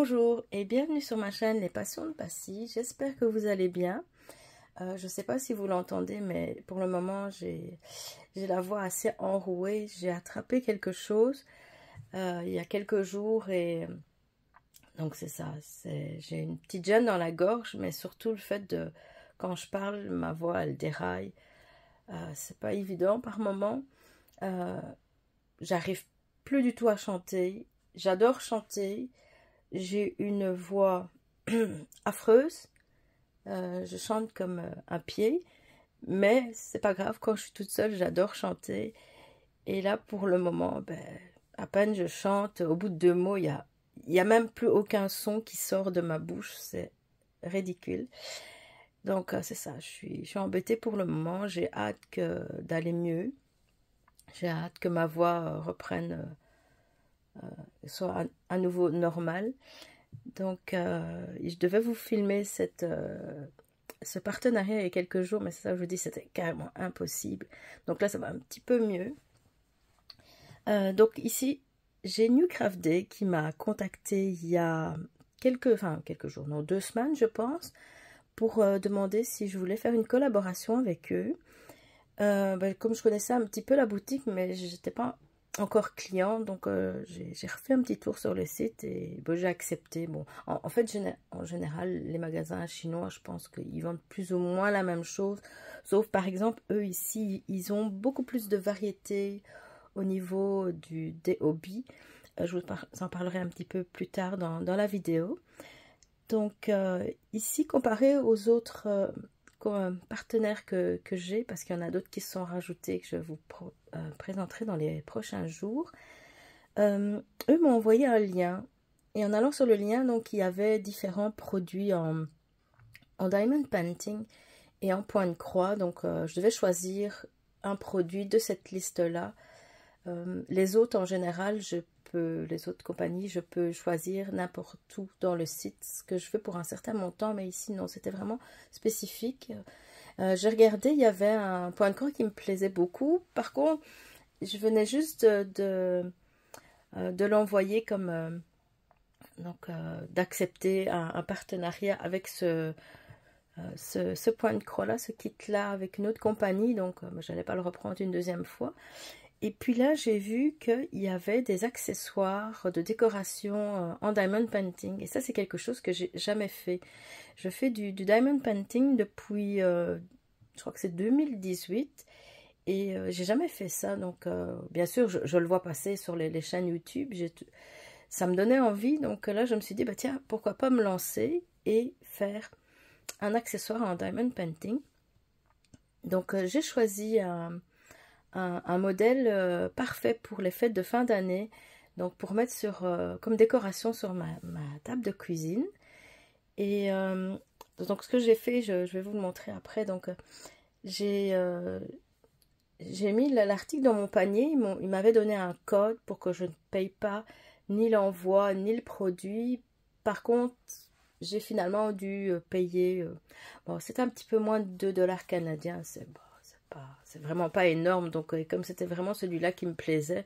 Bonjour et bienvenue sur ma chaîne Les Passions de Passy. J'espère que vous allez bien. Je ne sais pas si vous l'entendez, mais pour le moment, j'ai la voix assez enrouée. J'ai attrapé quelque chose il y a quelques jours et donc c'est ça. J'ai une petite gêne dans la gorge, mais surtout le fait de, quand je parle, ma voix, elle déraille. C'est pas évident par moment. J'arrive plus du tout à chanter. J'adore chanter. J'ai une voix affreuse. Je chante comme un pied, mais c'est pas grave. Quand je suis toute seule, j'adore chanter. Et là, pour le moment, à peine je chante. Au bout de 2 mots, il y a même plus aucun son qui sort de ma bouche. C'est ridicule. Donc c'est ça. Je suis embêtée pour le moment. J'ai hâte d'aller mieux. J'ai hâte que ma voix reprenne, soit à nouveau normale. Donc, je devais vous filmer ce partenariat il y a quelques jours, mais c'est ça que je vous dis, c'était carrément impossible. Donc là, ça va un petit peu mieux. Donc ici, j'ai Newcraft Day qui m'a contacté il y a quelques jours, non, 2 semaines, je pense, pour demander si je voulais faire une collaboration avec eux. Comme je connaissais un petit peu la boutique, mais je n'étais pas encore client, donc j'ai refait un petit tour sur le site et j'ai accepté. Bon, en fait, en général, les magasins chinois, je pense qu'ils vendent plus ou moins la même chose, sauf par exemple, eux ici, ils ont beaucoup plus de variétés au niveau des hobbies. Je vous en parlerai un petit peu plus tard dans la vidéo. Donc ici, comparé aux autres partenaires que j'ai, parce qu'il y en a d'autres qui se sont rajoutés, que je vous présenterai dans les prochains jours, eux m'ont envoyé un lien. Et en allant sur le lien, donc il y avait différents produits en diamond painting et en point de croix. Donc je devais choisir un produit de cette liste-là. Les autres, en général, les autres compagnies, je peux choisir n'importe où dans le site ce que je veux pour un certain montant, mais ici, non, c'était vraiment spécifique. J'ai regardé, il y avait un point de croix qui me plaisait beaucoup. Par contre, je venais juste de l'envoyer comme... d'accepter un partenariat avec ce point de croix-là, ce kit-là, avec une autre compagnie. Donc, je n'allais pas le reprendre une deuxième fois. Et puis là, j'ai vu qu'il y avait des accessoires de décoration en diamond painting. Et ça, c'est quelque chose que j'ai jamais fait. Je fais du diamond painting depuis, je crois que c'est 2018. Et j'ai jamais fait ça. Donc, bien sûr, je le vois passer sur les chaînes YouTube. Ça me donnait envie. Donc là, je me suis dit, tiens, pourquoi pas me lancer et faire un accessoire en diamond painting. Donc, j'ai choisi un modèle parfait pour les fêtes de fin d'année, donc pour mettre comme décoration sur ma table de cuisine. Et donc ce que j'ai fait, je vais vous le montrer après. Donc j'ai mis l'article dans mon panier. Il m'avait donné un code pour que je ne paye pas ni l'envoi ni le produit. Par contre, j'ai finalement dû payer, bon, c'est un petit peu moins de 2 $ canadiens, c'est vraiment pas énorme. Donc comme c'était vraiment celui-là qui me plaisait,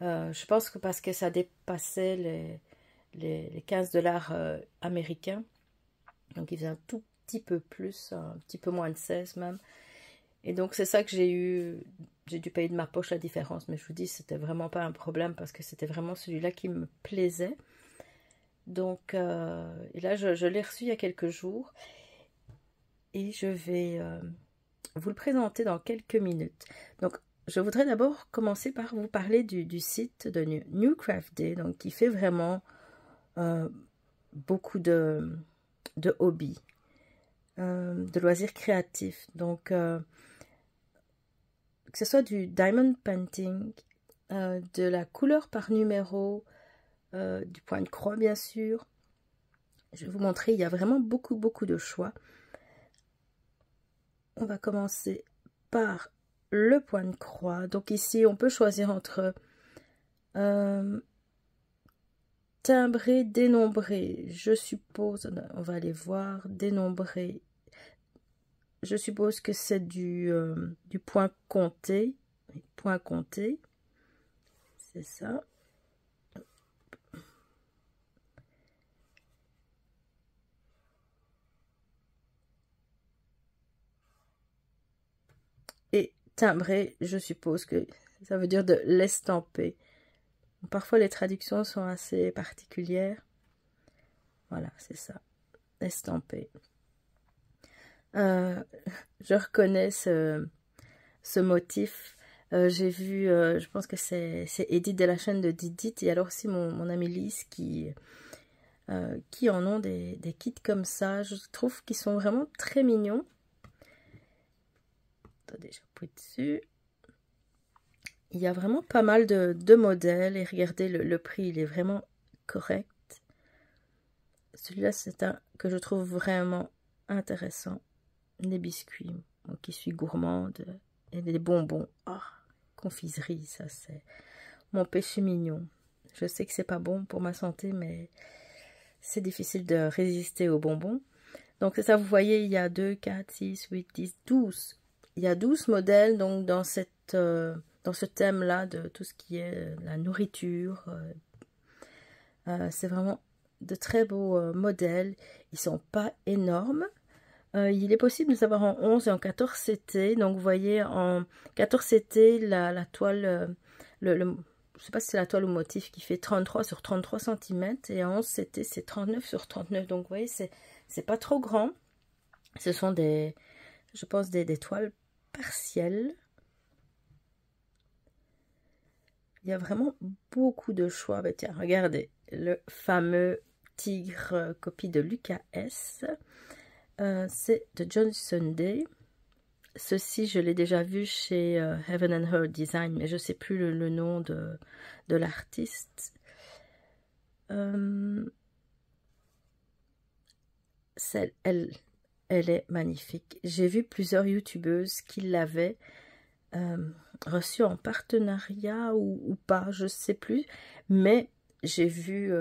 je pense que parce que ça dépassait les 15 $ américains, donc il faisait un tout petit peu plus, un petit peu moins de 16 même. Et donc c'est ça que j'ai dû payer de ma poche la différence, mais je vous dis, c'était vraiment pas un problème parce que c'était vraiment celui-là qui me plaisait. Donc et là je l'ai reçu il y a quelques jours et je vais vous le présenter dans quelques minutes. Donc, je voudrais d'abord commencer par vous parler du site de Newcraft Day, donc qui fait vraiment beaucoup de hobbies, de loisirs créatifs. Donc, que ce soit du diamond painting, de la couleur par numéro, du point de croix bien sûr. Je vais vous montrer, il y a vraiment beaucoup de choix. On va commencer par le point de croix. Donc ici, on peut choisir entre timbré, dénombré. Je suppose, on va aller voir, dénombré. Je suppose que c'est du point compté. Point compté. C'est ça. timbré, je suppose que ça veut dire de l'estamper. Parfois les traductions sont assez particulières. Voilà, c'est ça, estampé. Je reconnais ce motif. J'ai vu, je pense que c'est Edith de la chaîne de Didit, et alors aussi mon amie Lise qui en ont des kits comme ça. Je trouve qu'ils sont vraiment très mignons. Attendez, j'appuie dessus. Il y a vraiment pas mal de modèles, et regardez, le prix, il est vraiment correct. Celui-là, c'est un que je trouve vraiment intéressant. Des biscuits, moi qui suis gourmande, et des bonbons. Oh, confiserie, ça c'est mon péché mignon. Je sais que c'est pas bon pour ma santé, mais c'est difficile de résister aux bonbons. Donc c'est ça, vous voyez, il y a 2, 4, 6, 8, 10, 12. Il y a 12 modèles donc dans ce thème-là de tout ce qui est la nourriture. C'est vraiment de très beaux modèles. Ils sont pas énormes. Il est possible de les avoir en 11 et en 14 CT. Donc vous voyez, en 14 CT, la toile, je ne sais pas si c'est la toile ou motif qui fait 33 sur 33 cm. Et en 11 CT, c'est 39 sur 39. Donc vous voyez, c'est pas trop grand. Ce sont je pense, des toiles partielles. Il y a vraiment beaucoup de choix. Ben tiens, regardez, le fameux tigre copie de Lucas S. C'est de John Sunday. Ceci, je l'ai déjà vu chez Heaven and Her Design, mais je ne sais plus le nom de l'artiste. Elle est magnifique. J'ai vu plusieurs youtubeuses qui l'avaient reçue en partenariat ou pas, je ne sais plus, mais j'ai vu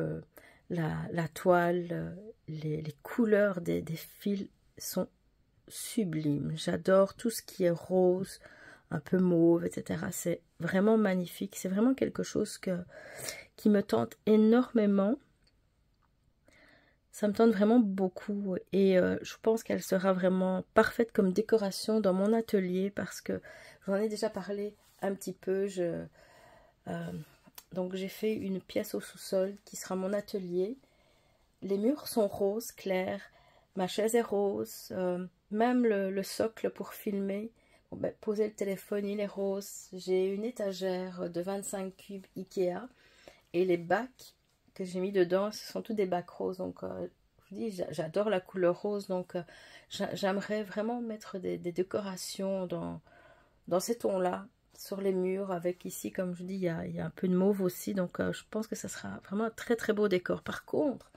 la toile, les couleurs des fils sont sublimes. J'adore tout ce qui est rose, un peu mauve, etc. C'est vraiment magnifique. C'est vraiment quelque chose qui me tente énormément. Ça me tente vraiment beaucoup. Et je pense qu'elle sera vraiment parfaite comme décoration dans mon atelier parce que j'en ai déjà parlé un petit peu. Donc j'ai fait une pièce au sous-sol qui sera mon atelier. Les murs sont roses clairs, ma chaise est rose, même le socle pour filmer, bon, ben, poser le téléphone, il est rose. J'ai une étagère de 25 cubes Ikea et les bacs que j'ai mis dedans, ce sont tous des bacs roses. Donc je vous dis, j'adore la couleur rose, donc j'aimerais vraiment mettre des décorations dans ces tons-là sur les murs, avec ici, comme je dis, il y a un peu de mauve aussi, donc je pense que ça sera vraiment un très très beau décor. Par contre,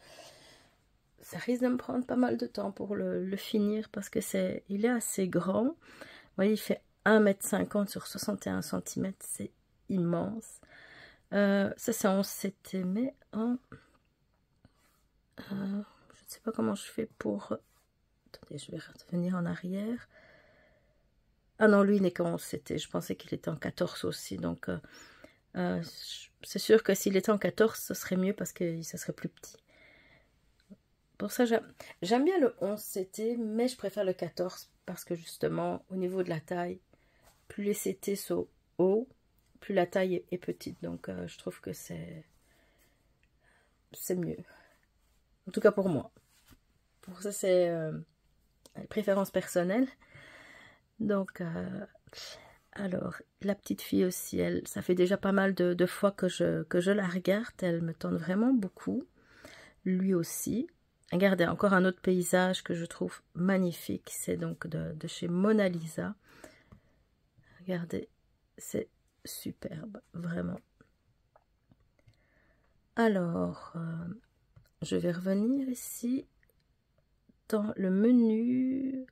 ça risque de me prendre pas mal de temps pour le finir parce que il est assez grand. Vous voyez, il fait 1,50 m sur 61 cm, c'est immense. Ça c'est en CT, mais en... je ne sais pas comment je fais pour... Attendez, je vais revenir en arrière. Ah non, lui, il n'est qu'en CT. Je pensais qu'il était en 14 aussi. Donc, c'est sûr que s'il était en 14, ce serait mieux parce que ça serait plus petit. Pour ça, j'aime bien le 11 CT, mais je préfère le 14 parce que justement, au niveau de la taille, plus les CT sont hauts, plus la taille est petite. Donc, je trouve que c'est mieux. En tout cas pour moi. Pour ça, c'est une préférence personnelle. Donc, alors, la petite fille aussi, ça fait déjà pas mal de fois que je la regarde. Elle me tente vraiment beaucoup. Lui aussi. Regardez, encore un autre paysage que je trouve magnifique. C'est donc de chez Mona Lisa. Regardez, c'est superbe, vraiment. Alors, je vais revenir ici dans le menu.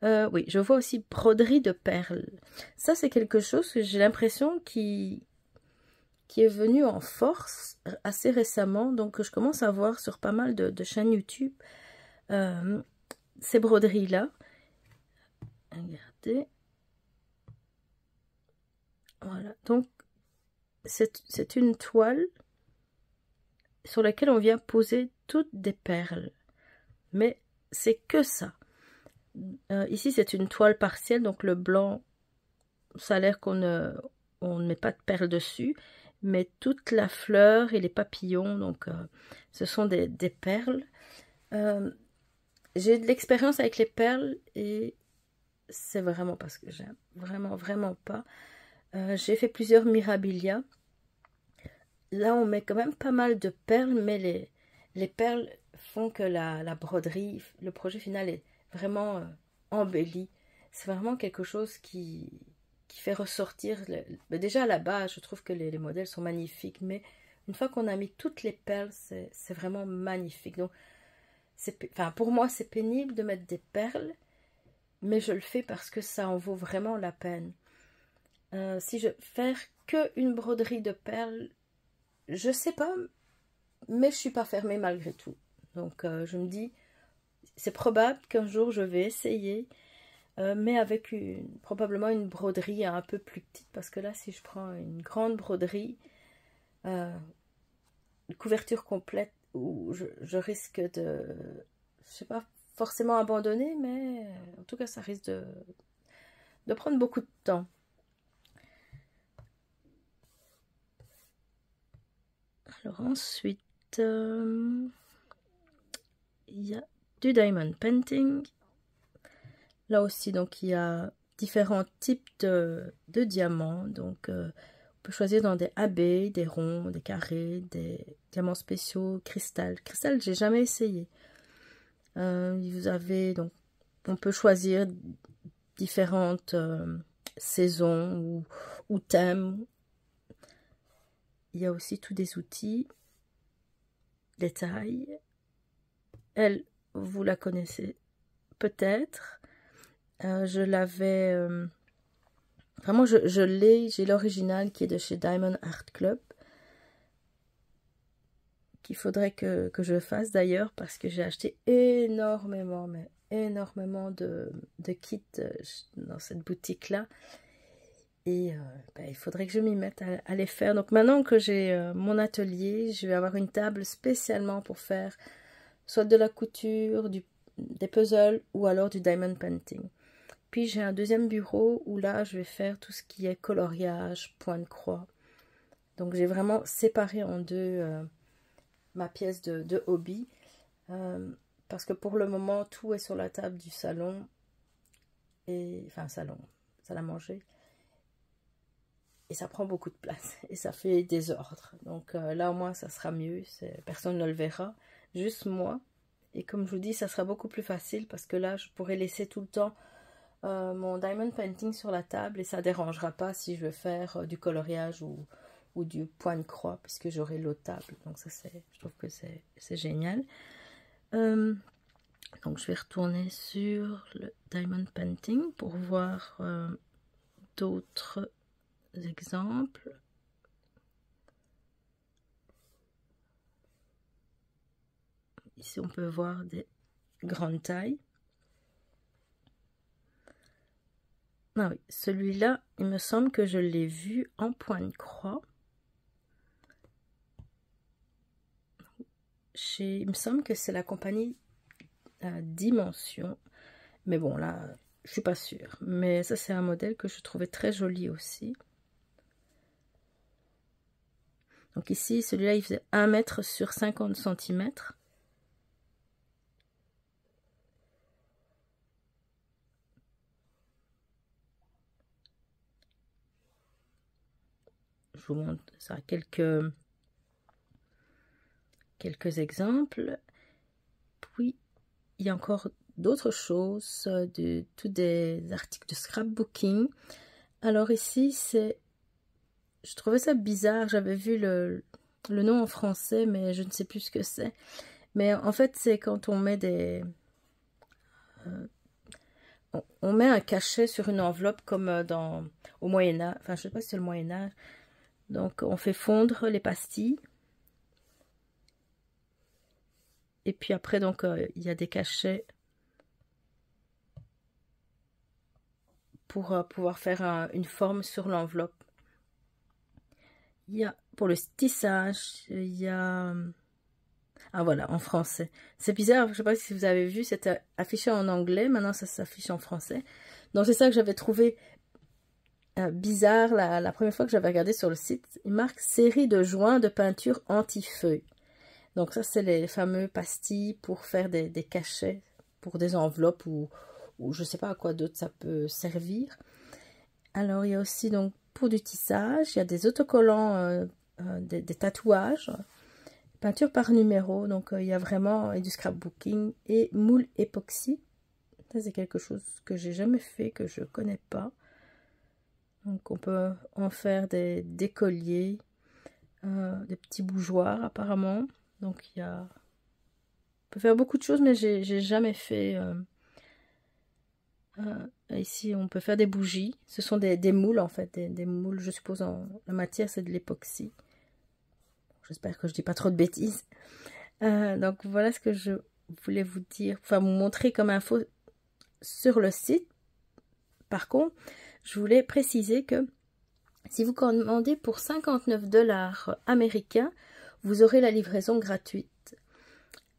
Oui, je vois aussi broderie de perles. Ça, c'est quelque chose que j'ai l'impression qui est venu en force assez récemment. Donc, je commence à voir sur pas mal de chaînes YouTube ces broderies-là. Regardez. Voilà. Donc, c'est une toile sur laquelle on vient poser toutes des perles. Mais c'est que ça. Ici, c'est une toile partielle, donc le blanc ça a l'air qu'on ne met pas de perles dessus, mais toute la fleur et les papillons, donc ce sont des perles. J'ai de l'expérience avec les perles et c'est vraiment pas ce que j'aime, vraiment, vraiment pas. J'ai fait plusieurs Mirabilia. Là, on met quand même pas mal de perles, mais les perles font que la broderie, le projet final est vraiment embelli. C'est vraiment quelque chose qui fait ressortir... Déjà, à la base, je trouve que les modèles sont magnifiques, mais une fois qu'on a mis toutes les perles, c'est vraiment magnifique. Donc, enfin, pour moi, c'est pénible de mettre des perles, mais je le fais parce que ça en vaut vraiment la peine. Si je fais qu'une broderie de perles, je sais pas, mais je suis pas fermée malgré tout. Donc je me dis, c'est probable qu'un jour je vais essayer, mais avec probablement une broderie un peu plus petite, parce que là, si je prends une grande broderie, une couverture complète, où je risque de, je sais pas forcément abandonner, mais en tout cas, ça risque de prendre beaucoup de temps. Alors ensuite, il y a du diamond painting. Là aussi, donc il y a différents types de diamants. Donc on peut choisir dans des AB, des ronds, des carrés, des diamants spéciaux, cristal. Cristal, j'ai jamais essayé. Vous avez donc, on peut choisir différentes saisons ou thèmes. Il y a aussi tous des outils, les tailles. Elle, vous la connaissez peut-être. Je l'avais... vraiment, je l'ai. J'ai l'original qui est de chez Diamond Art Club. Qu'il faudrait que je fasse d'ailleurs parce que j'ai acheté énormément, mais énormément de kits dans cette boutique-là. Et il faudrait que je m'y mette à les faire. Donc maintenant que j'ai mon atelier, je vais avoir une table spécialement pour faire soit de la couture, des puzzles ou alors du diamond painting. Puis j'ai un deuxième bureau où là je vais faire tout ce qui est coloriage, point de croix. Donc j'ai vraiment séparé en deux ma pièce de hobby. Parce que pour le moment tout est sur la table du salon. Enfin salon, salle à manger. Et ça prend beaucoup de place et ça fait désordre. Donc là au moins ça sera mieux, personne ne le verra, juste moi. Et comme je vous dis, ça sera beaucoup plus facile parce que là je pourrais laisser tout le temps mon diamond painting sur la table et ça ne dérangera pas si je veux faire du coloriage ou du point de croix puisque j'aurai l'autre table. Donc ça je trouve que c'est génial. Donc je vais retourner sur le diamond painting pour voir d'autres exemples. Ici on peut voir des grandes tailles. Ah oui, celui-là, il me semble que je l'ai vu en point de croix. Il me semble que c'est la compagnie Dimension. Mais bon, là, je suis pas sûre. Mais ça, c'est un modèle que je trouvais très joli aussi. Donc ici, celui-là, il faisait 1 mètre sur 50 cm. Je vous montre ça, quelques exemples. Puis, il y a encore d'autres choses, tous des articles de scrapbooking. Alors ici, je trouvais ça bizarre. J'avais vu le nom en français, mais je ne sais plus ce que c'est. Mais en fait, c'est quand on met on met un cachet sur une enveloppe comme au Moyen-Âge. Enfin, je ne sais pas si c'est le Moyen-Âge. Donc, on fait fondre les pastilles. Et puis après, donc, il y a des cachets pour pouvoir faire une forme sur l'enveloppe. Il y a, pour le tissage, il y a... Ah voilà, en français. C'est bizarre, je ne sais pas si vous avez vu, c'était affiché en anglais, maintenant ça s'affiche en français. Donc c'est ça que j'avais trouvé bizarre, la première fois que j'avais regardé sur le site, il marque série de joints de peinture anti-feu. Donc ça, c'est les fameux pastilles pour faire des cachets, pour des enveloppes ou je ne sais pas à quoi d'autre ça peut servir. Alors, il y a aussi donc pour du tissage, il y a des autocollants, des tatouages, peinture par numéro. Donc, il y a vraiment du scrapbooking et moule époxy. Ça, c'est quelque chose que j'ai jamais fait, que je connais pas. Donc, on peut en faire des colliers, des petits bougeoirs apparemment. Donc, on peut faire beaucoup de choses, mais j'ai jamais fait. Ici, on peut faire des bougies. Ce sont des moules, en fait. Des moules, je suppose, la matière, c'est de l'époxy. J'espère que je dis pas trop de bêtises. Donc, voilà ce que je voulais vous dire. Enfin, vous montrer comme info sur le site. Par contre, je voulais préciser que si vous commandez pour 59 $ américains, vous aurez la livraison gratuite.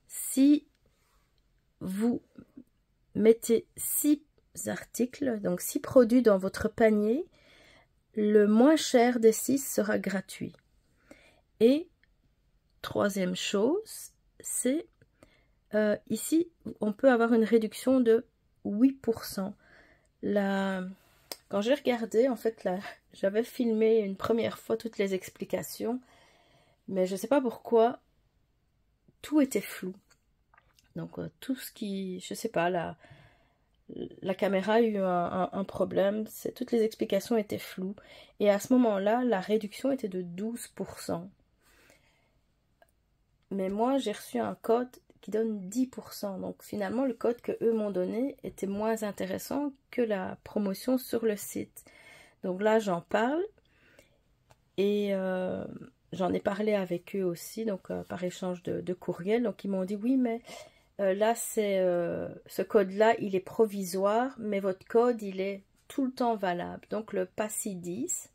Si vous mettez 6 articles, donc 6 produits dans votre panier, le moins cher des 6 sera gratuit. Et troisième chose, c'est ici, on peut avoir une réduction de 8%. Quand j'ai regardé, en fait, là, j'avais filmé une première fois toutes les explications, mais je ne sais pas pourquoi, tout était flou. Donc, tout ce qui, je ne sais pas, la caméra a eu un problème, toutes les explications étaient floues. Et à ce moment-là, la réduction était de 12%. Mais moi, j'ai reçu un code qui donne 10%. Donc finalement, le code que eux m'ont donné était moins intéressant que la promotion sur le site. Donc là, j'en parle. Et j'en ai parlé avec eux aussi, donc par échange de courriel. Donc ils m'ont dit, oui, mais là, ce code-là, il est provisoire, mais votre code, il est tout le temps valable. Donc le PASSI 10,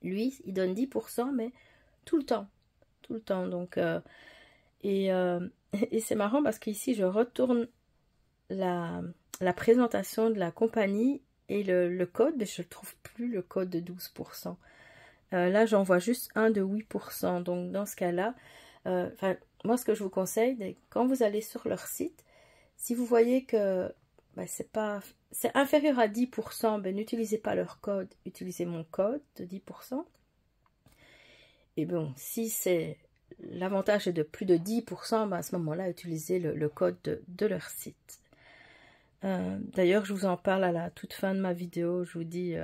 lui, il donne 10%, mais tout le temps. Tout le temps. Donc, et c'est marrant parce qu'ici, je retourne la présentation de la compagnie et le code, mais je ne trouve plus le code de 12%. Là, j'en vois juste un de 8%. Donc, dans ce cas-là, moi, ce que je vous conseille, quand vous allez sur leur site, si vous voyez que c'est inférieur à 10%, ben, n'utilisez pas leur code, utilisez mon code de 10%. Et bon, si l'avantage est de plus de 10%, ben, à ce moment-là, utilisez le code de leur site. D'ailleurs, je vous en parle à la toute fin de ma vidéo. Je vous dis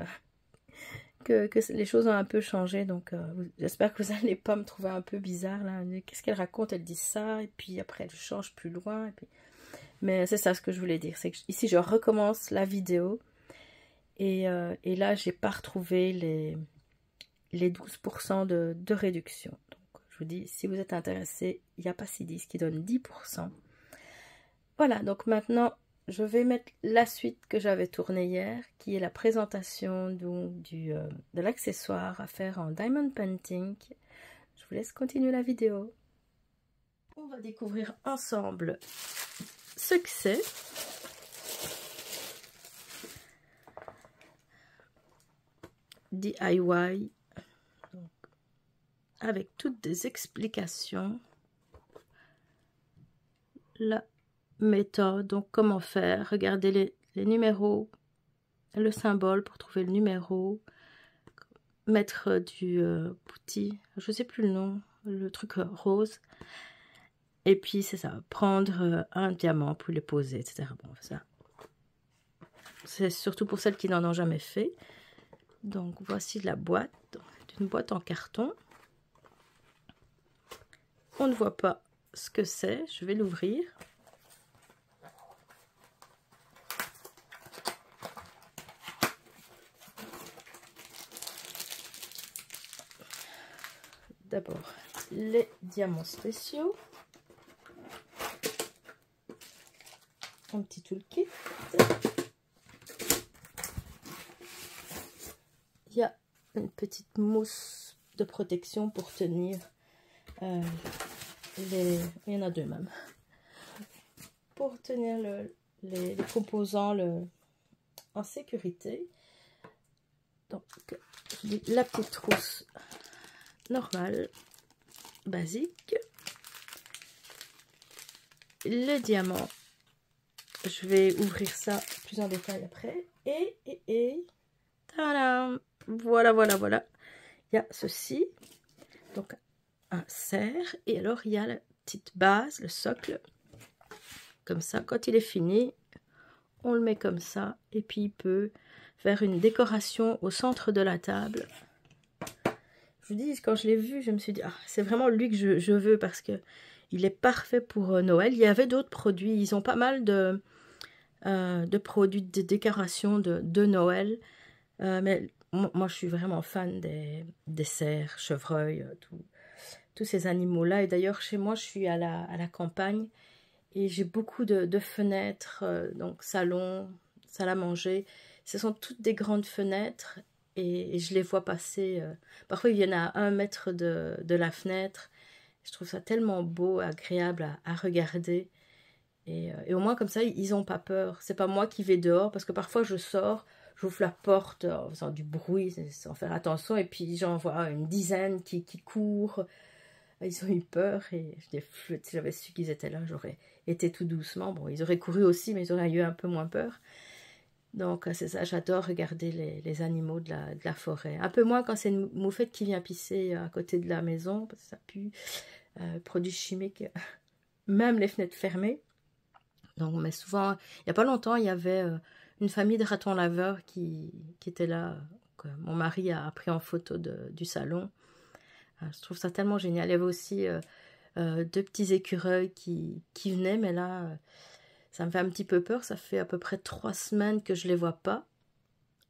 que les choses ont un peu changé. Donc, j'espère que vous n'allez pas me trouver un peu bizarre. Qu'est-ce qu'elle raconte? Elle dit ça, et puis après, elle change plus loin. Et puis... Mais c'est ça ce que je voulais dire. C'est que ici, je recommence la vidéo. Et là, j'ai pas retrouvé les 12% de réduction. Donc, je vous dis, si vous êtes intéressé, il y a PASSI 10 qui donne 10%. Voilà, donc maintenant, je vais mettre la suite que j'avais tournée hier, qui est la présentation de l'accessoire à faire en diamond painting. Je vous laisse continuer la vidéo. On va découvrir ensemble ce que c'est. DIY, donc, avec toutes des explications. La méthode, donc comment faire, regardez les numéros, le symbole pour trouver le numéro, mettre du bouti, je sais plus le nom, le truc rose, et puis c'est ça, prendre un diamant pour le poser, etc. Bon, ça, c'est surtout pour celles qui n'en ont jamais fait. Donc voici la boîte, c'est une boîte en carton. On ne voit pas ce que c'est, je vais l'ouvrir. D'abord, les diamants spéciaux. Un petit toolkit. Il y a une petite mousse de protection pour tenir il y en a deux même. Pour tenir les composants en sécurité. Donc, la petite trousse normale, basique. Le diamant, je vais ouvrir ça plus en détail après. Et tadam, voilà. Il y a ceci, donc un cerf. Et alors, il y a la petite base, le socle. Comme ça, quand il est fini, on le met comme ça. Et puis, il peut faire une décoration au centre de la table. Je vous dis, quand je l'ai vu, je me suis dit, ah, c'est vraiment lui que je veux parce que il est parfait pour Noël. Il y avait d'autres produits. Ils ont pas mal de produits de décoration de Noël. Mais moi, je suis vraiment fan des cerfs, chevreuils, tous ces animaux-là. Et d'ailleurs, chez moi, je suis à la campagne et j'ai beaucoup de fenêtres, donc salon, salle à manger. Ce sont toutes des grandes fenêtres et je les vois passer. Parfois, ils viennent à 1 mètre de la fenêtre. Je trouve ça tellement beau, agréable à regarder. Et au moins, comme ça, ils n'ont pas peur. C'est pas moi qui vais dehors, parce que parfois, je sors, j'ouvre la porte en faisant du bruit, sans faire attention, et puis j'en vois une dizaine qui courent. Ils ont eu peur, et je dis, si j'avais su qu'ils étaient là, j'aurais été tout doucement. Bon, ils auraient couru aussi, mais ils auraient eu un peu moins peur. Donc, c'est ça, j'adore regarder les animaux de la forêt. Un peu moins quand c'est une moufette qui vient pisser à côté de la maison, parce que ça pue, produits chimiques, même les fenêtres fermées. Donc, mais souvent, il n'y a pas longtemps, il y avait une famille de ratons laveurs qui était là, que mon mari a pris en photo du salon. Je trouve ça tellement génial. Il y avait aussi 2 petits écureuils qui venaient, mais là, ça me fait un petit peu peur. Ça fait à peu près 3 semaines que je ne les vois pas.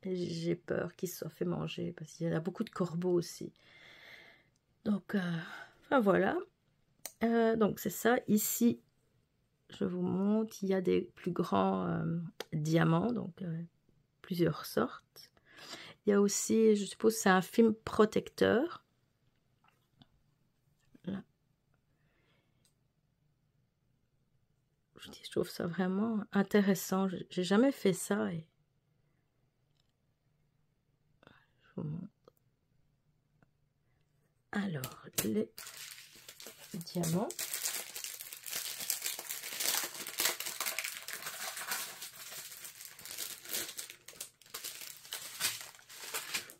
Et j'ai peur qu'ils se soient fait manger, parce qu'il y a beaucoup de corbeaux aussi. Donc, enfin voilà. Donc, c'est ça. Ici, je vous montre, il y a des plus grands diamants, donc plusieurs sortes. Il y a aussi, je suppose, c'est un film protecteur. Là. Je trouve ça vraiment intéressant. J'ai jamais fait ça. Et je vous montre. Alors, les diamants.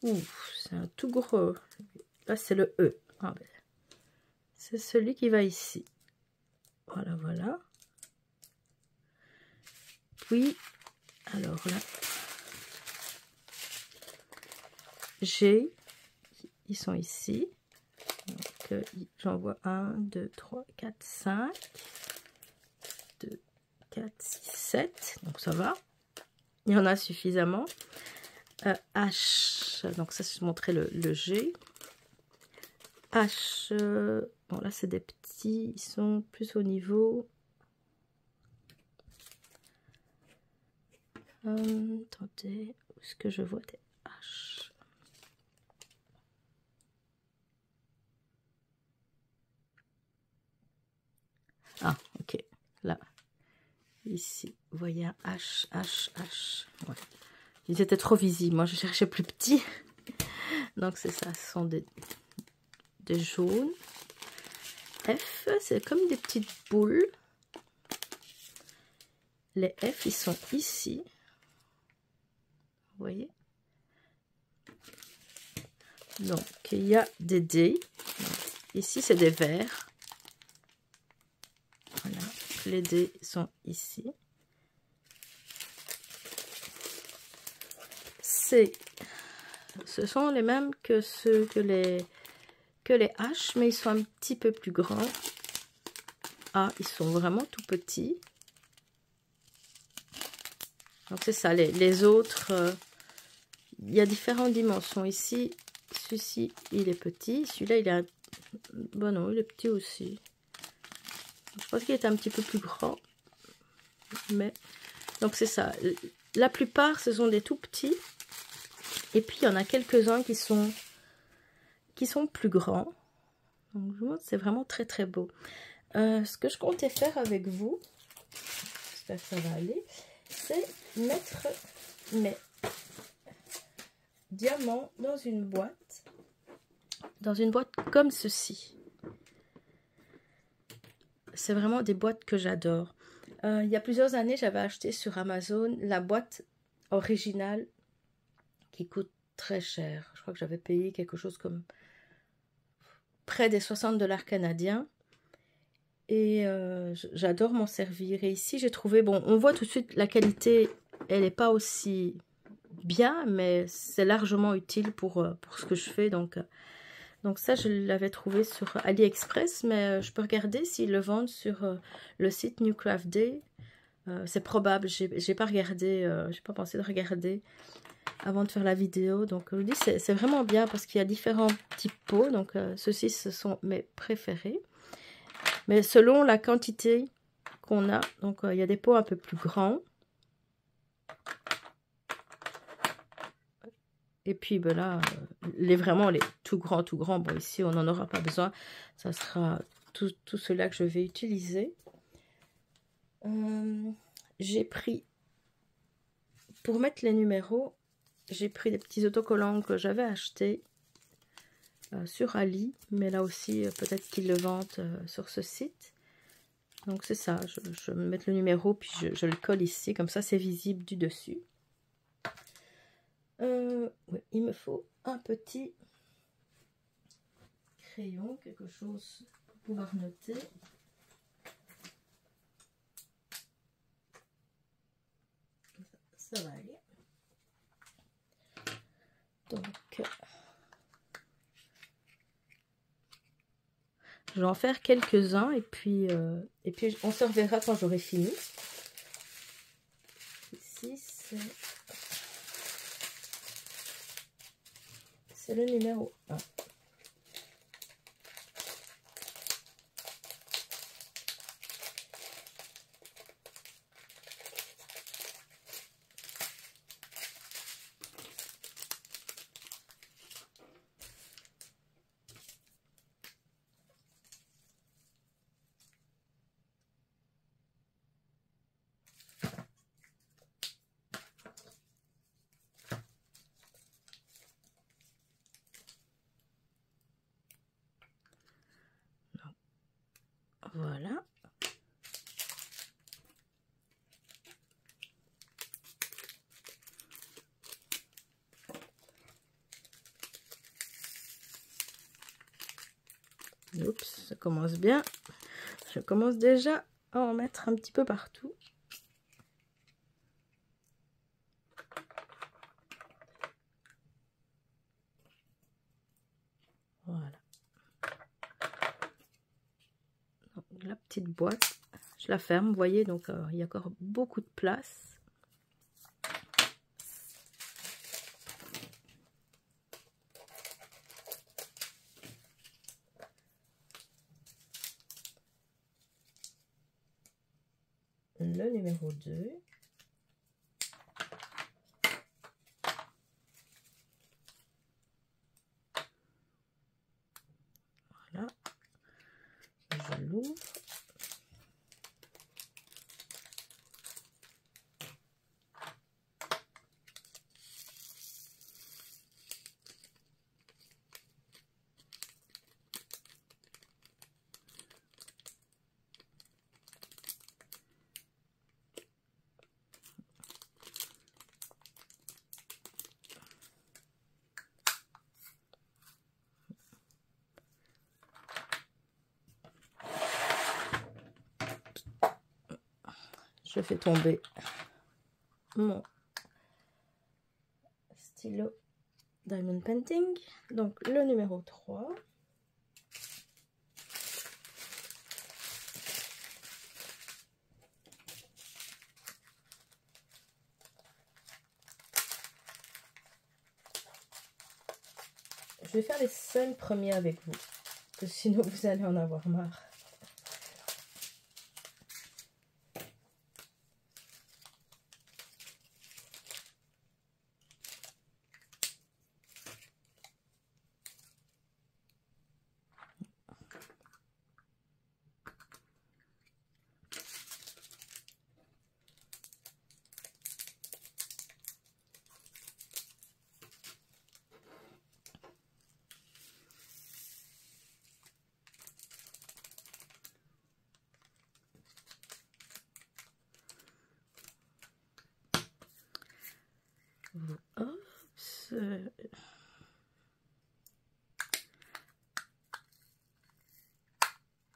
Ouh, c'est un tout gros. Là, c'est le E. Ah, ben, c'est celui qui va ici. Voilà. Puis, alors là, G, ils sont ici. Donc, j'en vois 1, 2, 3, 4, 5. 2, 4, 6, 7. Donc, ça va. Il y en a suffisamment. H, donc ça, je montrais le G. H, bon là, c'est des petits. Ils sont plus au niveau. Attendez, où est-ce que je vois des H? Ah, ok. Là. Ici, vous voyez un H. Ouais. Ils étaient trop visibles. Moi, je cherchais plus petit. Donc, c'est ça. Ce sont des jaunes. F, c'est comme des petites boules. Les F, ils sont ici. Vous voyez? Donc, il y a des D. Donc, ici, c'est des verts. Voilà. Les D sont ici. C, ce sont les mêmes que ceux que les H, mais ils sont un petit peu plus grands. A, ils sont vraiment tout petits. Donc, c'est ça. Les autres, il y a différentes dimensions. Ici, celui-ci, il est petit. Celui-là, il est... Bon, non, il est petit aussi. Je pense qu'il est un petit peu plus grand. Mais... Donc, c'est ça. La plupart, ce sont des tout petits. Et puis, il y en a quelques-uns qui sont plus grands. Donc, c'est vraiment très, très beau. Ce que je comptais faire avec vous, j'espère que ça va aller, c'est mettre mes diamants dans une boîte comme ceci. C'est vraiment des boîtes que j'adore. Il y a plusieurs années, j'avais acheté sur Amazon la boîte originale qui coûte très cher. Je crois que j'avais payé quelque chose comme près des 60$ canadiens. Et j'adore m'en servir. Et ici, j'ai trouvé, bon, on voit tout de suite la qualité, elle n'est pas aussi bien, mais c'est largement utile pour ce que je fais. Donc ça, je l'avais trouvé sur AliExpress, mais je peux regarder s'ils le vendent sur le site New Craft Day. C'est probable, j'ai pas regardé, j'ai pas pensé de regarder avant de faire la vidéo. Donc je vous dis, c'est vraiment bien parce qu'il y a différents types pots. Donc ceux-ci, ce sont mes préférés. Mais selon la quantité qu'on a, donc il y a des pots un peu plus grands. Et puis ben là, vraiment les tout grands, bon ici on n'en aura pas besoin. Ça sera tout cela que je vais utiliser. J'ai pris, pour mettre les numéros, j'ai pris des petits autocollants que j'avais achetés sur Ali. Mais là aussi, peut-être qu'ils le vendent sur ce site. Donc c'est ça, je vais mettre le numéro, puis je le colle ici, comme ça c'est visible du dessus. Ouais, il me faut un petit crayon, quelque chose pour pouvoir noter. Ça va aller. Donc, je vais en faire quelques-uns et puis on se reverra quand j'aurai fini. Ici, c'est le numéro 1. Voilà. Oups, ça commence bien. Je commence déjà à en mettre un petit peu partout. Voilà. Donc, la petite boîte, je la ferme, vous voyez, donc il y a encore beaucoup de place. Le numéro 2. Voilà. Je l'ouvre. Je fais tomber mon stylo Diamond Painting. Donc le numéro 3. Je vais faire les 5 premiers avec vous, parce que sinon vous allez en avoir marre.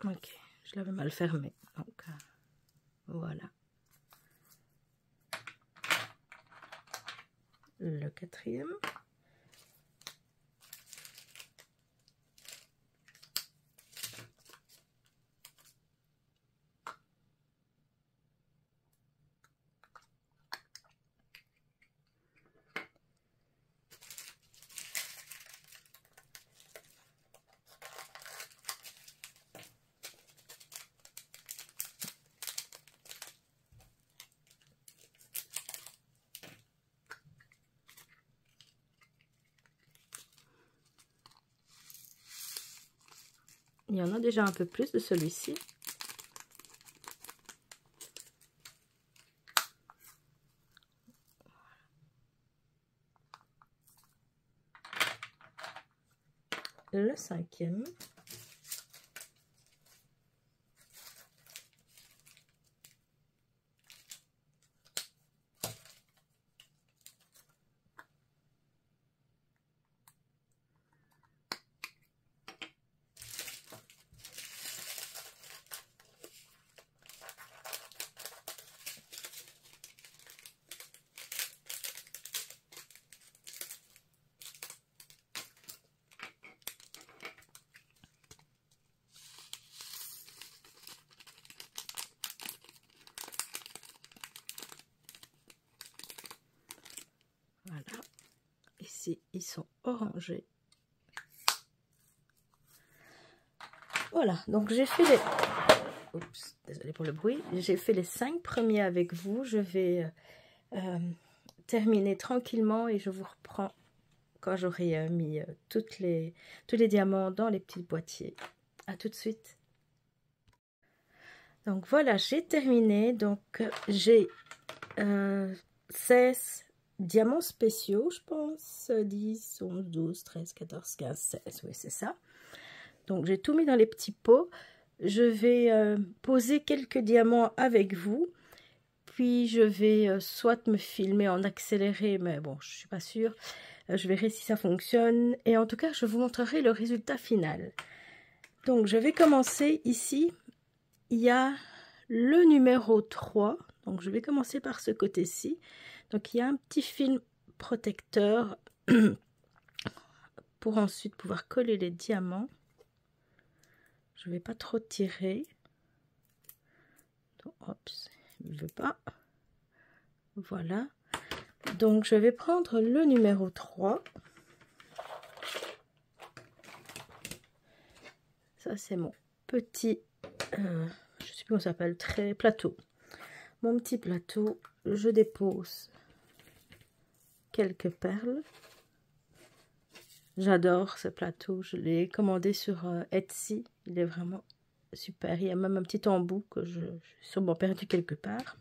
Ok, je l'avais mal fermé. Donc, voilà. Le quatrième. Il y en a déjà un peu plus de celui-ci. Le cinquième. Voilà. Ici, ils sont orangés. Voilà, donc j'ai fait les... Oups, désolée pour le bruit. J'ai fait les 5 premiers avec vous. Je vais terminer tranquillement et je vous reprends quand j'aurai mis tous les diamants dans les petits boîtiers. À tout de suite. Donc voilà, j'ai terminé. Donc j'ai 16 diamants spéciaux, je pense. 10, 11, 12, 13, 14, 15, 16. Oui, c'est ça. Donc j'ai tout mis dans les petits pots. Je vais poser quelques diamants avec vous. Puis je vais soit me filmer en accéléré, mais bon, je ne suis pas sûre. Je verrai si ça fonctionne. Et en tout cas, je vous montrerai le résultat final. Donc je vais commencer ici. Il y a le numéro 3. Donc je vais commencer par ce côté-ci. Donc il y a un petit film protecteur pour ensuite pouvoir coller les diamants. Je ne vais pas trop tirer. Donc, oups, il ne veut pas. Voilà. Donc je vais prendre le numéro 3. Ça c'est mon petit, je ne sais plus comment ça s'appelle, plateau. Mon petit plateau, je dépose quelques perles. J'adore ce plateau, je l'ai commandé sur Etsy, il est vraiment super. Il y a même un petit embout que j'ai sûrement perdu quelque part.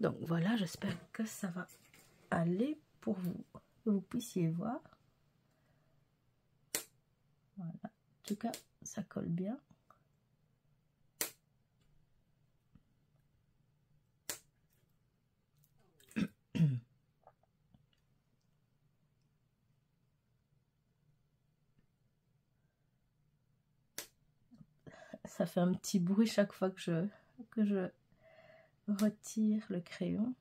Donc voilà, j'espère que ça va aller pour vous, que vous puissiez voir. Voilà, en tout cas, ça colle bien. Ça fait un petit bruit chaque fois que je retire le crayon.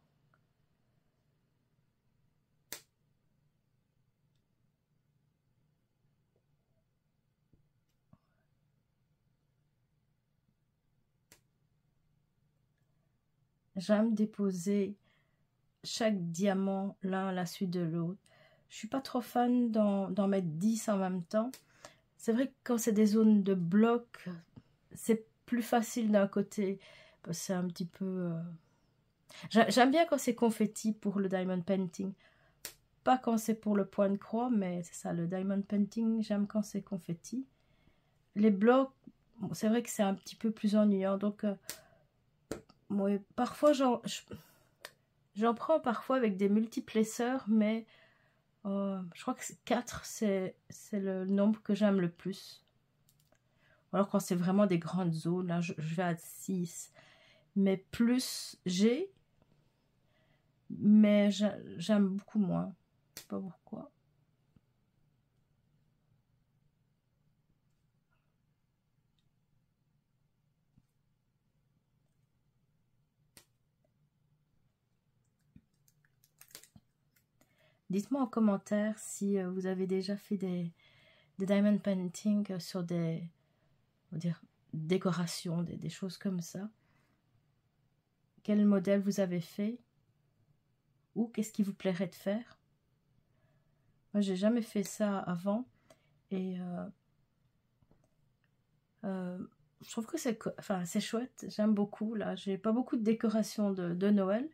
J'aime déposer chaque diamant l'un à la suite de l'autre. Je suis pas trop fan d'en mettre 10 en même temps. C'est vrai que quand c'est des zones de blocs, c'est plus facile d'un côté. C'est un petit peu... J'aime bien quand c'est confetti pour le diamond painting. Pas quand c'est pour le point de croix, mais c'est ça, le diamond painting, j'aime quand c'est confetti. Les blocs, bon, c'est vrai que c'est un petit peu plus ennuyant. Donc, ouais, parfois, j'en prends parfois avec des multiplesseurs, mais je crois que 4, c'est le nombre que j'aime le plus. Alors quand c'est vraiment des grandes zones, là, je vais à 6. Mais plus j'ai, mais j'aime beaucoup moins. pas pourquoi. Dites-moi en commentaire si vous avez déjà fait des diamond painting sur des, on va dire, décorations, des choses comme ça. Quel modèle vous avez fait? Ou qu'est-ce qui vous plairait de faire? Moi, j'ai jamais fait ça avant. Et je trouve que c'est chouette. J'aime beaucoup. Là, j'ai pas beaucoup de décorations de Noël.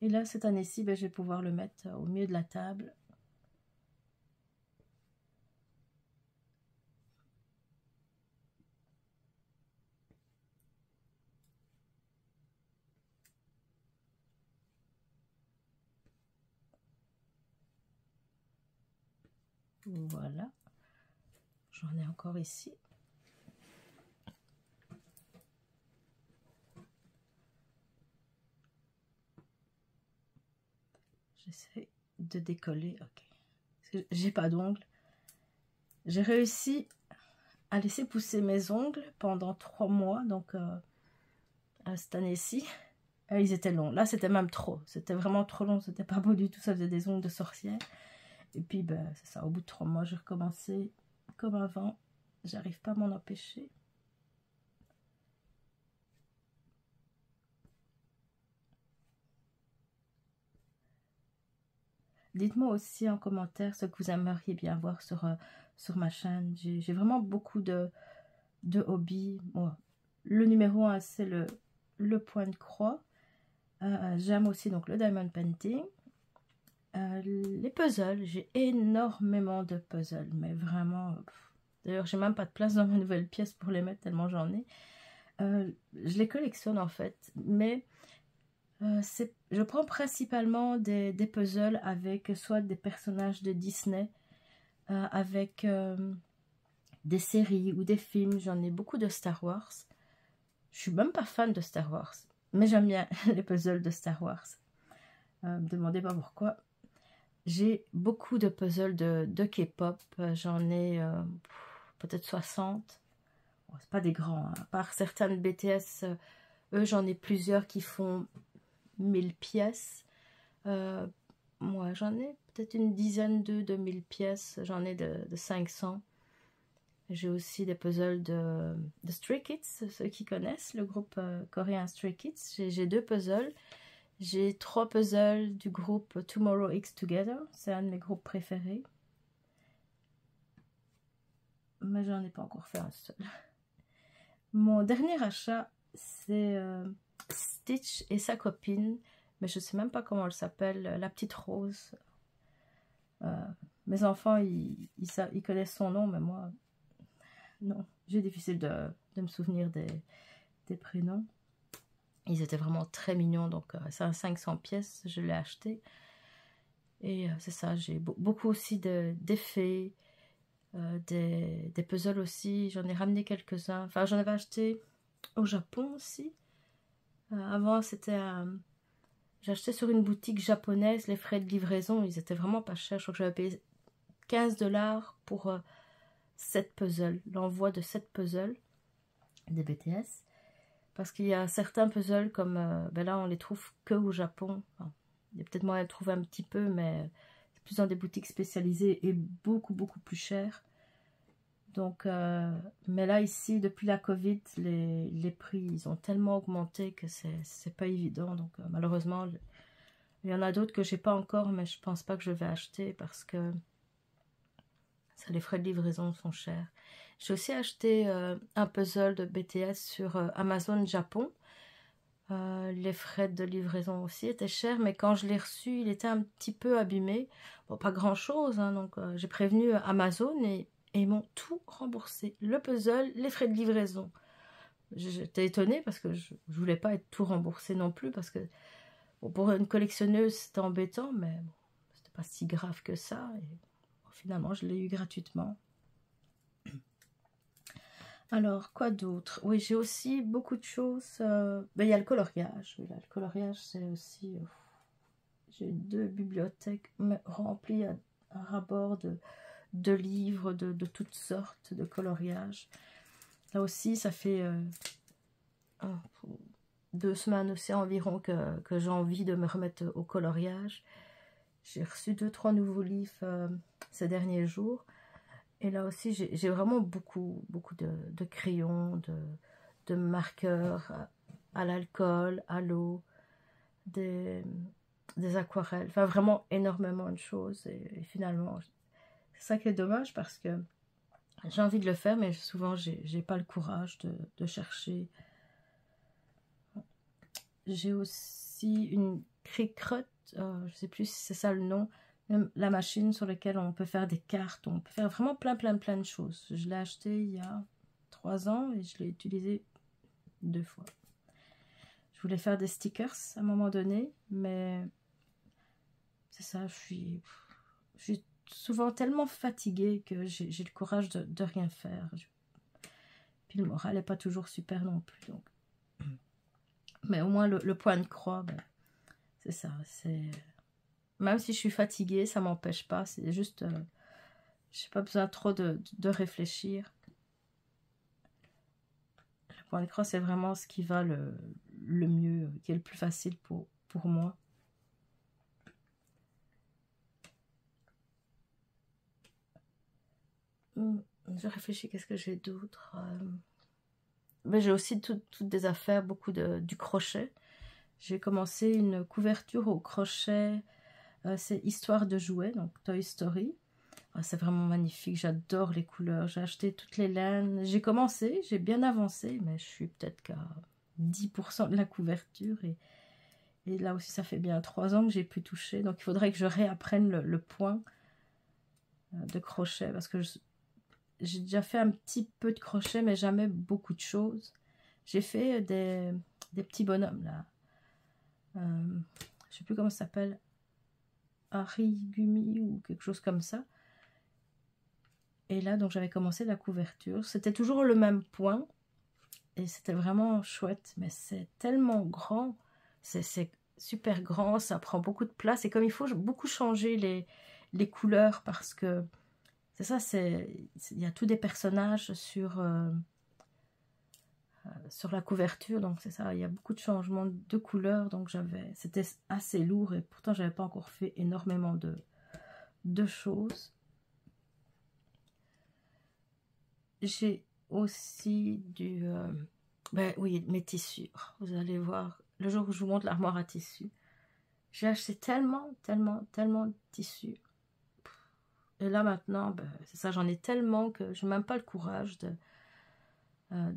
Et là, cette année-ci, ben, je vais pouvoir le mettre au milieu de la table. Voilà. J'en ai encore ici. J'essaie de décoller. Ok. J'ai pas d'ongles. J'ai réussi à laisser pousser mes ongles pendant 3 mois. Donc, cette année-ci, ils étaient longs. Là, c'était même trop. C'était vraiment trop long. C'était pas beau du tout. Ça faisait des ongles de sorcière. Et puis, ben, c'est ça. Au bout de 3 mois, j'ai recommencé comme avant. J'arrive pas à m'en empêcher. Dites-moi aussi en commentaire ce que vous aimeriez bien voir sur ma chaîne. J'ai vraiment beaucoup de hobbies. Bon, le numéro 1, c'est le point de croix. J'aime aussi donc le diamond painting. Les puzzles, j'ai énormément de puzzles, mais vraiment... D'ailleurs, j'ai même pas de place dans ma nouvelle pièce pour les mettre tellement j'en ai. Je les collectionne en fait, mais je prends principalement des puzzles avec soit des personnages de Disney, avec des séries ou des films. J'en ai beaucoup de Star Wars. Je suis même pas fan de Star Wars, mais j'aime bien les puzzles de Star Wars. Me demandez pas pourquoi. J'ai beaucoup de puzzles de K-pop. J'en ai peut-être 60. Bon, c'est pas des grands. Hein. À part certaines BTS, eux, j'en ai plusieurs qui font 1000 pièces. Moi, j'en ai peut-être une dizaine de 1000 pièces. J'en ai de 500. J'ai aussi des puzzles de Stray Kids, ceux qui connaissent le groupe coréen Stray Kids. J'ai 2 puzzles. J'ai 3 puzzles du groupe Tomorrow X Together. C'est un de mes groupes préférés. Mais j'en ai pas encore fait un seul. Mon dernier achat, c'est Stitch et sa copine. Mais je sais même pas comment elle s'appelle. La petite rose. Mes enfants, ils connaissent son nom, mais moi, non. J'ai difficile de me souvenir des prénoms. Ils étaient vraiment très mignons, donc c'est un 500 pièces, je l'ai acheté. Et c'est ça, j'ai beaucoup aussi d'effets, des puzzles aussi. J'en ai ramené quelques-uns. Enfin, j'en avais acheté au Japon aussi. Avant, c'était... j'ai acheté sur une boutique japonaise. Les frais de livraison, ils étaient vraiment pas chers. Je crois que j'avais payé 15 $ pour 7 puzzles. L'envoi de 7 puzzles des BTS. Parce qu'il y a certains puzzles comme... ben là, on les trouve que au Japon. Enfin, il y a peut-être moyen de trouver un petit peu, mais c'est plus dans des boutiques spécialisées et beaucoup, beaucoup plus cher. Donc, mais là, ici, depuis la Covid, les prix, ils ont tellement augmenté que c'est pas évident. Donc, malheureusement, il y en a d'autres que j'ai pas encore, mais je pense pas que je vais acheter parce que ça, les frais de livraison sont chers. J'ai aussi acheté un puzzle de BTS sur Amazon Japon. Les frais de livraison aussi étaient chers, mais quand je l'ai reçu, il était un petit peu abîmé. Bon, pas grand-chose, hein, donc j'ai prévenu Amazon et ils m'ont tout remboursé. Le puzzle, les frais de livraison. J'étais étonnée parce que je voulais pas être tout remboursé non plus, parce que bon, pour une collectionneuse, c'était embêtant, mais bon, c'était pas si grave que ça. Et bon, finalement, je l'ai eu gratuitement. Alors, quoi d'autre? Oui, j'ai aussi beaucoup de choses. Ben, il y a le coloriage. Oui, là, le coloriage, c'est aussi... j'ai 2 bibliothèques remplies à ras-bord de livres de toutes sortes, de coloriages. Là aussi, ça fait 2 semaines aussi environ que j'ai envie de me remettre au coloriage. J'ai reçu 2-3 nouveaux livres ces derniers jours. Et là aussi, j'ai vraiment beaucoup de crayons, de marqueurs à l'alcool, à l'eau, des aquarelles. Enfin, vraiment énormément de choses. Et finalement, c'est ça qui est dommage parce que j'ai envie de le faire, mais souvent, j'ai pas le courage de chercher. J'ai aussi une Cricut, je sais plus si c'est ça le nom, la machine sur laquelle on peut faire des cartes, on peut faire vraiment plein de choses. Je l'ai acheté il y a 3 ans et je l'ai utilisé 2 fois. Je voulais faire des stickers à un moment donné, mais c'est ça, je suis souvent tellement fatiguée que j'ai le courage de rien faire. Puis le moral n'est pas toujours super non plus, donc. Mais au moins le point de croix, ben, c'est ça, c'est... Même si je suis fatiguée, ça m'empêche pas, c'est juste... j'ai pas besoin trop de réfléchir. Le point de croix, c'est vraiment ce qui va le mieux, qui est le plus facile pour moi. Je réfléchis, qu'est-ce que j'ai d'autre mais j'ai aussi toutes des affaires, beaucoup du crochet. J'ai commencé une couverture au crochet, c'est Histoire de jouets, donc Toy Story. C'est vraiment magnifique, j'adore les couleurs, j'ai acheté toutes les laines. J'ai commencé, j'ai bien avancé, mais je suis peut-être qu'à 10% de la couverture. Et là aussi, ça fait bien 3 ans que j'ai pu toucher. Donc il faudrait que je réapprenne le point de crochet, parce que j'ai déjà fait un petit peu de crochet, mais jamais beaucoup de choses. J'ai fait des petits bonhommes, là. Je sais plus comment ça s'appelle. Arigumi ou quelque chose comme ça. Et là, donc, j'avais commencé la couverture. C'était toujours le même point. Et c'était vraiment chouette. Mais c'est tellement grand. C'est super grand. Ça prend beaucoup de place. Et comme il faut beaucoup changer les couleurs, parce que c'est ça, il y a tous des personnages sur la couverture, donc c'est ça, il y a beaucoup de changements de couleurs, donc c'était assez lourd et pourtant j'avais pas encore fait énormément de choses. J'ai aussi oui, mes tissus. Vous allez voir, le jour où je vous montre l'armoire à tissus, j'ai acheté tellement de tissus. Et là maintenant, c'est ça, j'en ai tellement que je n'ai même pas le courage de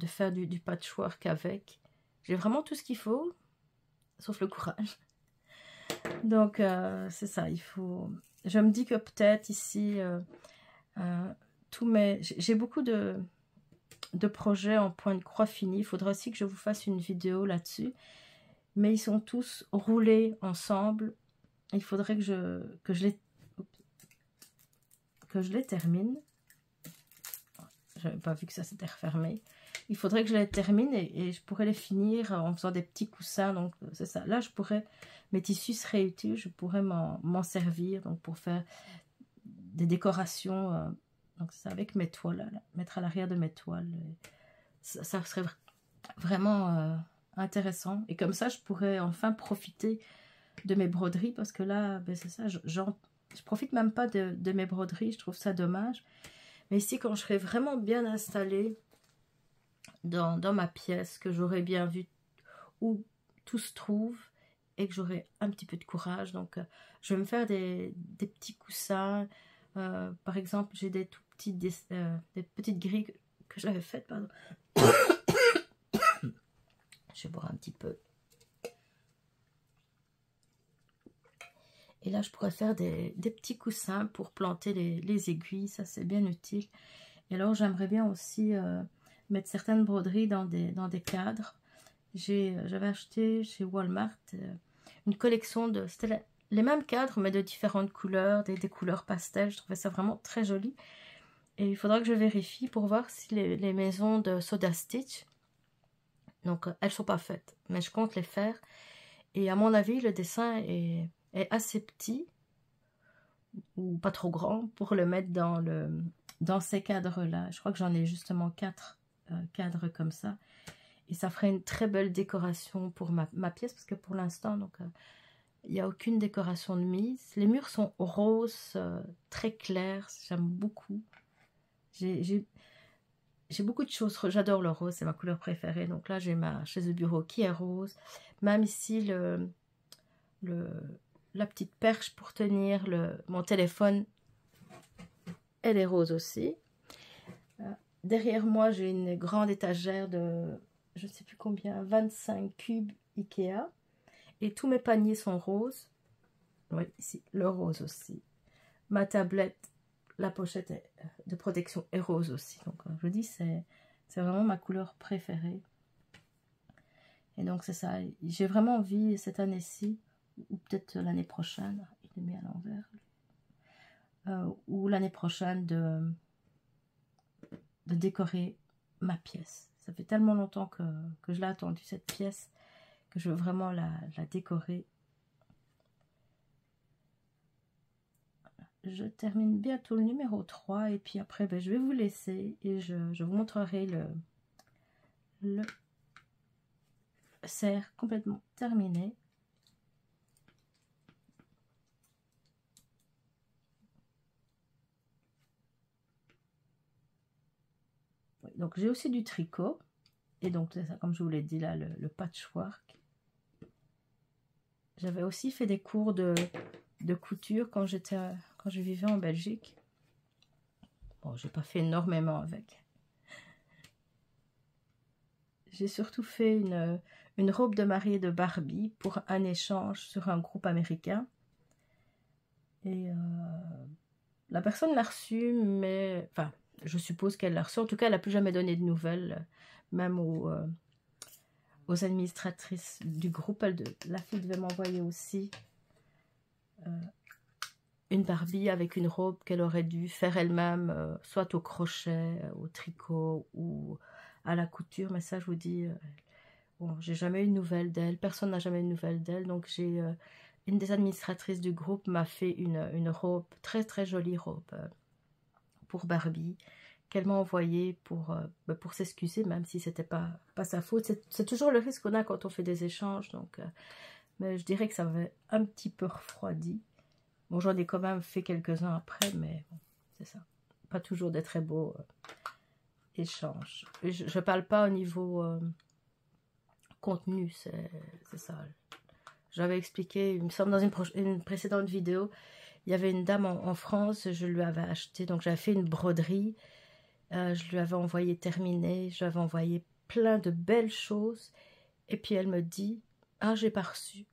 faire du patchwork avec. J'ai vraiment tout ce qu'il faut, sauf le courage. Donc, c'est ça, il faut... Je me dis que peut-être ici, j'ai beaucoup de projets en point de croix fini. Il faudra aussi que je vous fasse une vidéo là-dessus. Mais ils sont tous roulés ensemble. Il faudrait que je les termine. J'avais pas vu que ça s'était refermé. Il faudrait que je les termine et je pourrais les finir en faisant des petits coussins. Donc, c'est ça. Là, mes tissus seraient utiles. Je pourrais m'en servir donc pour faire des décorations. Donc, c'est avec mes toiles. Là, mettre à l'arrière de mes toiles. Ça serait vraiment intéressant. Et comme ça, je pourrais enfin profiter de mes broderies. Parce que là, c'est ça. Je profite même pas de mes broderies. Je trouve ça dommage. Mais ici, quand je serai vraiment bien installée dans ma pièce, que j'aurai bien vu où tout se trouve et que j'aurai un petit peu de courage, donc je vais me faire des petits coussins. Par exemple, j'ai des petites grilles que j'avais faites, pardon. Je vais boire un petit peu. Et là, je pourrais faire des petits coussins pour planter les aiguilles. Ça, c'est bien utile. Et alors, j'aimerais bien aussi mettre certaines broderies dans des cadres. J'avais acheté chez Walmart une collection de... C'était les mêmes cadres, mais de différentes couleurs, des couleurs pastel. Je trouvais ça vraiment très joli. Et il faudra que je vérifie pour voir si les maisons de Soda Stitch, donc elles ne sont pas faites, mais je compte les faire. Et à mon avis, le dessin est est assez petit, ou pas trop grand, pour le mettre dans ces cadres-là. Je crois que j'en ai justement 4 cadres comme ça. Et ça ferait une très belle décoration pour ma pièce, parce que pour l'instant, donc il n'y a aucune décoration de mise. Les murs sont roses, très clairs, j'aime beaucoup. J'ai beaucoup de choses, j'adore le rose, c'est ma couleur préférée. Donc là, j'ai ma chaise de bureau qui est rose. Même ici, la petite perche pour tenir mon téléphone, elle est rose aussi. Derrière moi, j'ai une grande étagère de, je ne sais plus combien, 25 cubes Ikea. Et tous mes paniers sont roses. Oui, ici, le rose aussi. Ma tablette, la pochette de protection est rose aussi. Donc, je vous dis, c'est vraiment ma couleur préférée. Et donc, c'est ça. J'ai vraiment envie, cette année-ci, ou peut-être l'année prochaine, il est mis à l'envers, ou l'année prochaine, de décorer ma pièce. Ça fait tellement longtemps que je l'ai attendue, cette pièce, que je veux vraiment la décorer. Je termine bientôt le numéro 3 et puis après je vais vous laisser et je vous montrerai le cerf complètement terminé. Oui, donc j'ai aussi du tricot et donc c'est ça, comme je vous l'ai dit là, le patchwork. J'avais aussi fait des cours de couture quand je vivais en Belgique. Bon, j'ai pas fait énormément avec. J'ai surtout fait une robe de mariée de Barbie pour un échange sur un groupe américain. Et la personne l'a reçue, mais... Enfin, je suppose qu'elle l'a reçue. En tout cas, elle n'a plus jamais donné de nouvelles, même aux administratrices du groupe. La fille devait m'envoyer aussi une Barbie avec une robe qu'elle aurait dû faire elle-même, soit au crochet, au tricot ou à la couture. Mais ça, je vous dis, bon, j'ai jamais eu de nouvelles d'elle. Personne n'a jamais eu de nouvelles d'elle. Donc, une des administratrices du groupe m'a fait une robe, très très jolie robe pour Barbie, qu'elle m'a envoyée pour s'excuser, même si c'était pas sa faute. C'est toujours le risque qu'on a quand on fait des échanges. Donc, mais je dirais que ça m'avait un petit peu refroidi. Bon, j'en ai quand même fait quelques-uns après, mais bon, c'est ça. Pas toujours des très beaux échanges. Et je parle pas au niveau contenu, c'est ça. J'avais expliqué, il me semble, dans une précédente vidéo, il y avait une dame en France, je lui avais acheté, donc j'avais fait une broderie, je lui avais envoyé terminé, je lui avais envoyé plein de belles choses, et puis elle me dit, ah, j'ai pas reçu.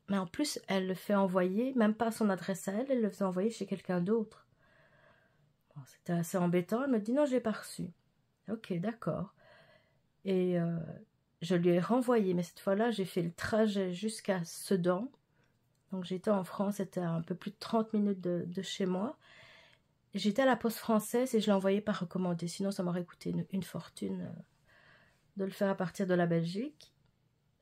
Mais en plus, elle le fait envoyer, même pas à son adresse à elle, elle le faisait envoyer chez quelqu'un d'autre. Bon, c'était assez embêtant, elle me dit, non, j'ai pas reçu. Ok, d'accord. Et je lui ai renvoyé, mais cette fois-là, j'ai fait le trajet jusqu'à Sedan. Donc j'étais en France, c'était à un peu plus de 30 minutes de chez moi. J'étais à la poste française et je l'ai envoyé par recommandé. Sinon, ça m'aurait coûté une fortune de le faire à partir de la Belgique.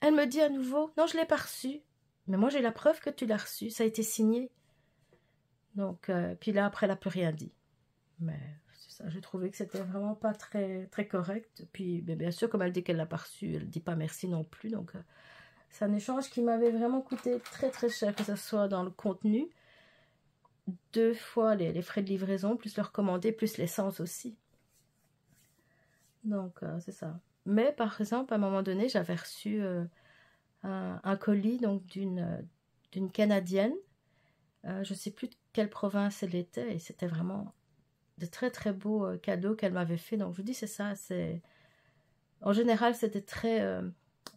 Elle me dit à nouveau, non, je ne l'ai pas reçu. Mais moi, j'ai la preuve que tu l'as reçu, ça a été signé. Donc, puis là, après, elle n'a plus rien dit. Mais c'est ça, j'ai trouvé que c'était vraiment pas très, très correct. Puis, bien sûr, comme elle dit qu'elle l'a pas reçu, elle ne dit pas merci non plus. Donc, c'est un échange qui m'avait vraiment coûté très, très cher, que ce soit dans le contenu, 2 fois les frais de livraison, plus le recommandé, plus l'essence aussi. Donc, c'est ça. Mais, par exemple, à un moment donné, j'avais reçu un colis donc d'une Canadienne. Je ne sais plus de quelle province elle était, et c'était vraiment de très très beaux cadeaux qu'elle m'avait fait. Donc je vous dis, c'est ça, en général c'était très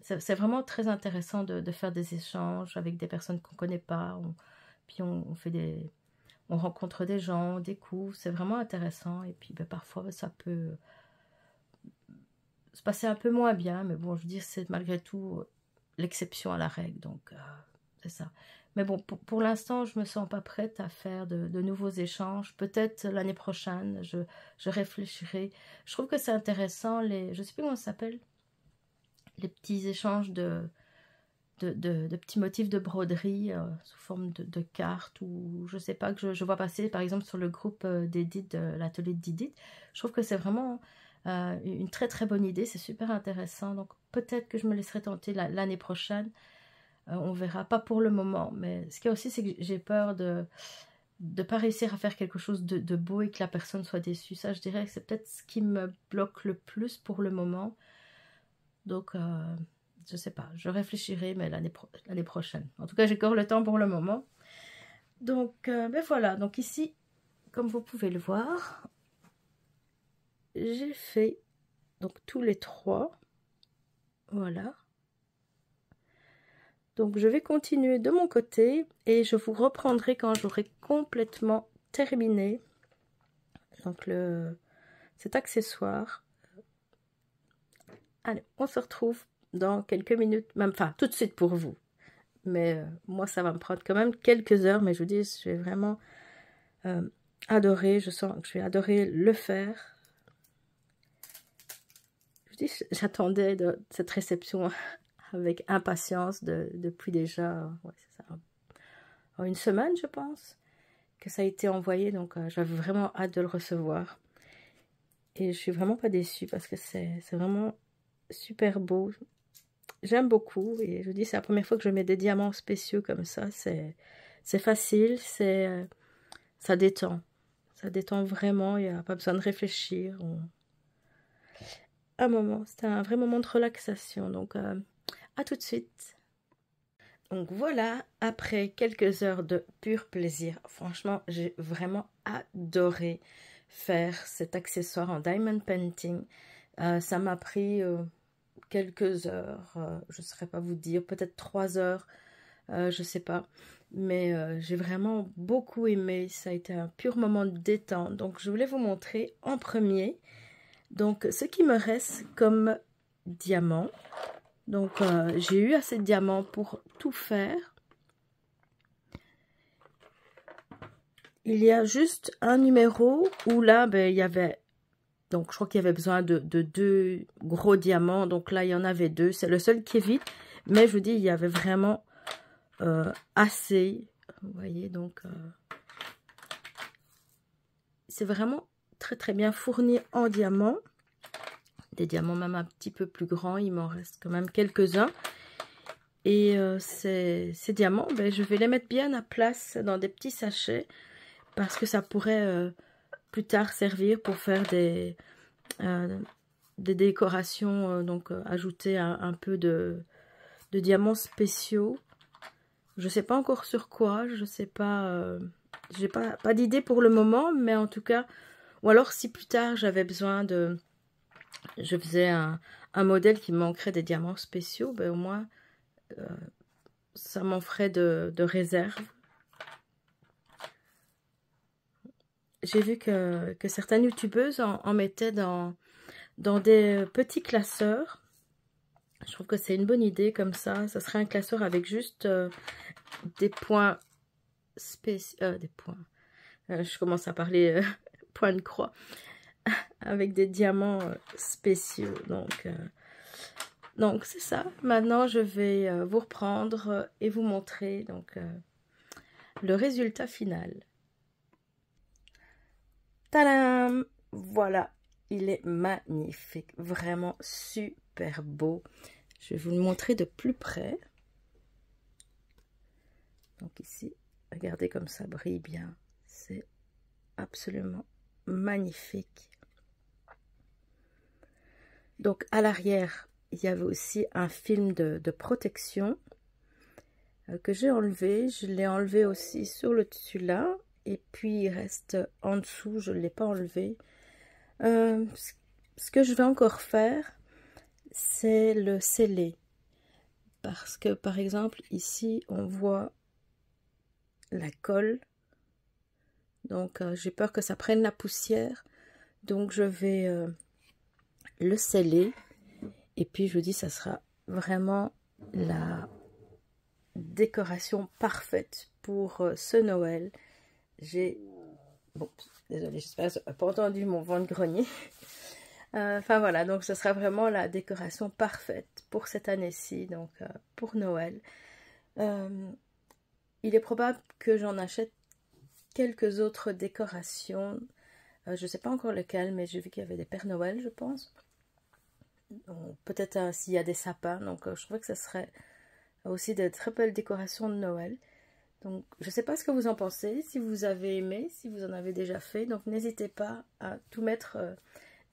c'est vraiment très intéressant de faire des échanges avec des personnes qu'on ne connaît pas, puis on fait on rencontre des gens, on découvre, c'est vraiment intéressant. Et puis parfois ça peut se passer un peu moins bien, mais bon, je veux dire, c'est malgré tout l'exception à la règle, donc c'est ça. Mais bon, pour l'instant, je me sens pas prête à faire de nouveaux échanges. Peut-être l'année prochaine, je réfléchirai. Je trouve que c'est intéressant, je sais plus comment ça s'appelle, les petits échanges de petits motifs de broderie sous forme de cartes ou je sais pas, que je vois passer par exemple sur le groupe d'Edith, de l'atelier d'Edith. Je trouve que c'est vraiment une très très bonne idée, c'est super intéressant. Donc peut-être que je me laisserai tenter l'année prochaine. On verra, pas pour le moment. Mais ce qu'il y a aussi, c'est que j'ai peur de ne pas réussir à faire quelque chose de beau et que la personne soit déçue. Ça, je dirais que c'est peut-être ce qui me bloque le plus pour le moment. Donc, je sais pas, je réfléchirai, mais l'année prochaine. En tout cas, j'ai encore le temps pour le moment. Donc, ben voilà. Donc ici, comme vous pouvez le voir, j'ai fait donc tous les 3. Voilà. Donc, je vais continuer de mon côté et je vous reprendrai quand j'aurai complètement terminé donc cet accessoire. Allez, on se retrouve dans quelques minutes, même enfin tout de suite pour vous. Mais moi, ça va me prendre quand même quelques heures, mais je vous dis, je vais vraiment adorer, je sens que je vais adorer le faire. Je vous dis, j'attendais cette réception avec impatience depuis déjà, ouais, c'est ça, une semaine, je pense, que ça a été envoyé, donc j'avais vraiment hâte de le recevoir. Et je suis vraiment pas déçue parce que c'est vraiment super beau. J'aime beaucoup et je vous dis, c'est la première fois que je mets des diamants spéciaux comme ça. C'est facile, ça détend. Ça détend vraiment, il n'y a pas besoin de réfléchir. Un moment, c'était un vrai moment de relaxation. Donc, à tout de suite. Donc voilà, après quelques heures de pur plaisir, franchement, j'ai vraiment adoré faire cet accessoire en diamond painting. Ça m'a pris quelques heures, je ne saurais pas vous dire, peut-être 3 heures, je ne sais pas. Mais j'ai vraiment beaucoup aimé, ça a été un pur moment de détente. Donc je voulais vous montrer en premier donc ce qui me reste comme diamant. Donc j'ai eu assez de diamants pour tout faire. Il y a juste un numéro où là, ben, il y avait, donc je crois qu'il y avait besoin de 2 gros diamants. Donc là, il y en avait 2. C'est le seul qui est vide. Mais je vous dis, il y avait vraiment assez. Vous voyez, donc c'est vraiment très très bien fourni en diamants. Des diamants même un petit peu plus grands. Il m'en reste quand même quelques-uns. Et ces diamants, ben, je vais les mettre bien à place dans des petits sachets. Parce que ça pourrait plus tard servir pour faire des décorations. Donc ajouter un peu de diamants spéciaux. Je sais pas encore sur quoi. Je sais pas. J'ai pas d'idée pour le moment. Mais en tout cas. Ou alors si plus tard j'avais besoin de... Je faisais un modèle qui manquerait des diamants spéciaux. Ben, au moins ça m'en ferait de réserve. J'ai vu que certaines youtubeuses en mettaient dans des petits classeurs. Je trouve que c'est une bonne idée comme ça. Ça serait un classeur avec juste des points spéciaux. Des points. Je commence à parler point de croix. Avec des diamants spéciaux. Donc c'est ça. Maintenant, je vais vous reprendre et vous montrer donc le résultat final. Tadam! Voilà, il est magnifique, vraiment super beau. Je vais vous le montrer de plus près. Donc ici, regardez comme ça brille bien. C'est absolument magnifique. Donc à l'arrière, il y avait aussi un film de protection que j'ai enlevé. Je l'ai enlevé aussi sur le dessus là. Et puis il reste en dessous, je ne l'ai pas enlevé. Ce que je vais encore faire, c'est le sceller. Parce que par exemple, ici, on voit la colle. Donc j'ai peur que ça prenne la poussière. Donc je vais le sceller. Et puis je vous dis, ça sera vraiment la décoration parfaite pour ce Noël. J'ai... Bon, désolée, j'espère que vous n'avez pas entendu mon ventre grogner. Enfin voilà, donc ce sera vraiment la décoration parfaite pour cette année-ci, donc pour Noël. Il est probable que j'en achète quelques autres décorations. Je ne sais pas encore lesquelles, mais j'ai vu qu'il y avait des Pères Noël, je pense. Peut-être s'il y a des sapins, donc je trouvais que ce serait aussi de très belles décorations de Noël. Donc je ne sais pas ce que vous en pensez, si vous avez aimé, si vous en avez déjà fait. Donc n'hésitez pas à tout mettre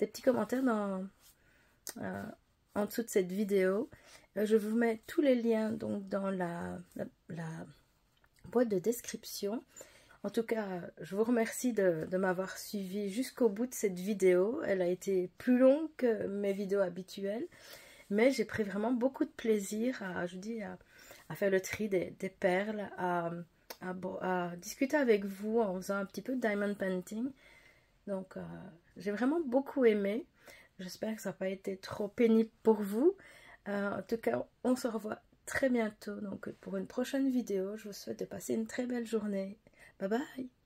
des petits commentaires en dessous de cette vidéo. Je vous mets tous les liens donc dans la boîte de description. En tout cas, je vous remercie de m'avoir suivi jusqu'au bout de cette vidéo. Elle a été plus longue que mes vidéos habituelles, mais j'ai pris vraiment beaucoup de plaisir à faire le tri des perles, à discuter avec vous en faisant un petit peu de diamond painting. Donc, j'ai vraiment beaucoup aimé. J'espère que ça n'a pas été trop pénible pour vous. En tout cas, on se revoit très bientôt donc pour une prochaine vidéo. Je vous souhaite de passer une très belle journée. Bye bye!